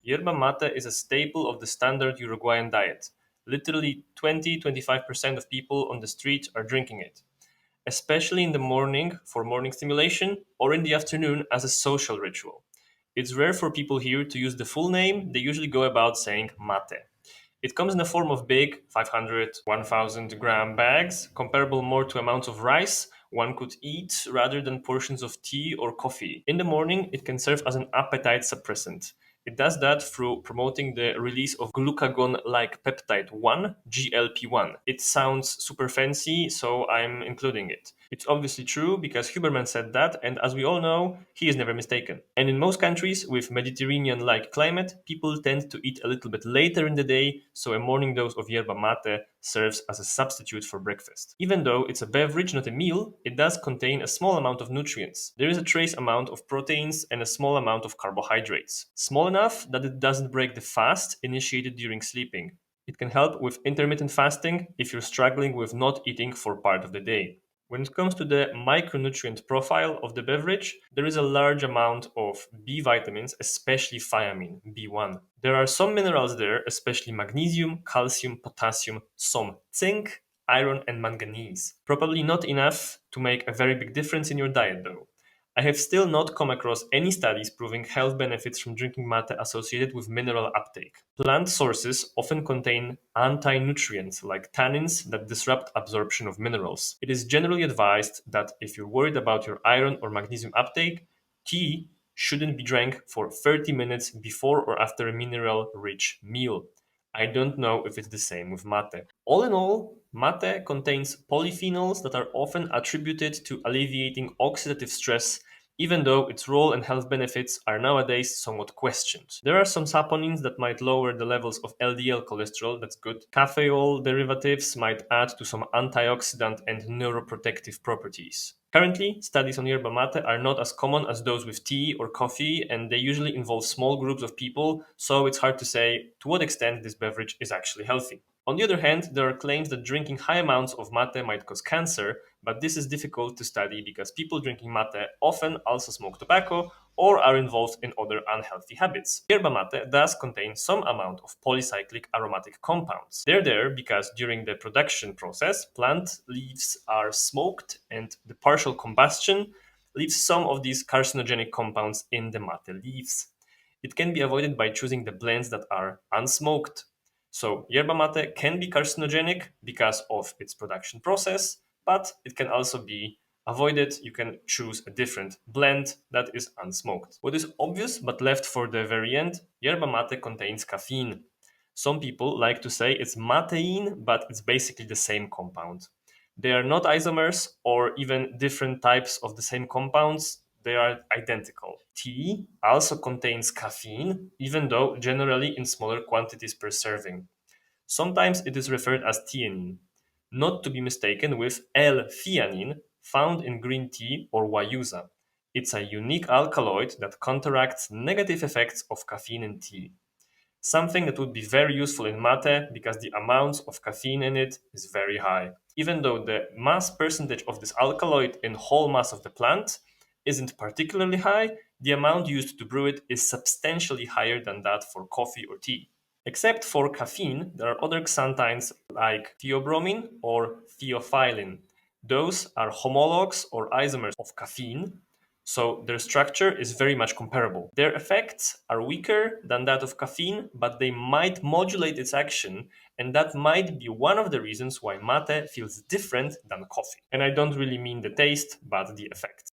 Yerba mate is a staple of the standard Uruguayan diet. Literally 20-25% of people on the street are drinking it, especially in the morning for morning stimulation or in the afternoon as a social ritual. It's rare for people here to use the full name, they usually go about saying mate. It comes in the form of big 500, 1000 gram bags, comparable more to amounts of rice one could eat rather than portions of tea or coffee. In the morning, it can serve as an appetite suppressant. It does that through promoting the release of glucagon like peptide 1, GLP-1. It sounds super fancy, so I'm including it. It's obviously true because Huberman said that, and as we all know, he is never mistaken. And in most countries with Mediterranean like climate, people tend to eat a little bit later in the day, so a morning dose of yerba mate serves as a substitute for breakfast. Even though it's a beverage, not a meal, it does contain a small amount of nutrients. There is a trace amount of proteins and a small amount of carbohydrates. Small enough that it doesn't break the fast initiated during sleeping. It can help with intermittent fasting if you're struggling with not eating for part of the day. When it comes to the micronutrient profile of the beverage, there is a large amount of B vitamins, especially thiamine, B1. There are some minerals there, especially magnesium, calcium, potassium, some zinc, iron, and manganese. Probably not enough to make a very big difference in your diet, though. I have still not come across any studies proving health benefits from drinking mate associated with mineral uptake. Plant sources often contain anti-nutrients like tannins that disrupt absorption of minerals. It is generally advised that if you're worried about your iron or magnesium uptake, tea shouldn't be drank for 30 minutes before or after a mineral-rich meal. I don't know if it's the same with mate. All in all, mate contains polyphenols that are often attributed to alleviating oxidative stress, even though its role and health benefits are nowadays somewhat questioned. There are some saponins that might lower the levels of LDL cholesterol, that's good. Caffeol derivatives might add to some antioxidant and neuroprotective properties. Currently, studies on yerba mate are not as common as those with tea or coffee, and they usually involve small groups of people, so it's hard to say to what extent this beverage is actually healthy. On the other hand, there are claims that drinking high amounts of mate might cause cancer, but this is difficult to study because people drinking mate often also smoke tobacco or are involved in other unhealthy habits. Yerba mate does contain some amount of polycyclic aromatic compounds. They're there because during the production process, plant leaves are smoked and the partial combustion leaves some of these carcinogenic compounds in the mate leaves. It can be avoided by choosing the blends that are unsmoked. So, yerba mate can be carcinogenic because of its production process, but it can also be avoided. You can choose a different blend that is unsmoked. What is obvious but left for the very end, yerba mate contains caffeine. Some people like to say it's matein, but it's basically the same compound. They are not isomers or even different types of the same compounds. They are identical. Tea also contains caffeine, even though generally in smaller quantities per serving. Sometimes it is referred as theanine, not to be mistaken with L-theanine found in green tea or guayusa. It's a unique alkaloid that counteracts negative effects of caffeine in tea. Something that would be very useful in mate because the amount of caffeine in it is very high. Even though the mass percentage of this alkaloid in whole mass of the plant isn't particularly high, the amount used to brew it is substantially higher than that for coffee or tea. Except for caffeine, there are other xanthines like theobromine or theophylline. Those are homologs or isomers of caffeine, so their structure is very much comparable. Their effects are weaker than that of caffeine, but they might modulate its action, and that might be one of the reasons why mate feels different than coffee. And I don't really mean the taste, but the effect.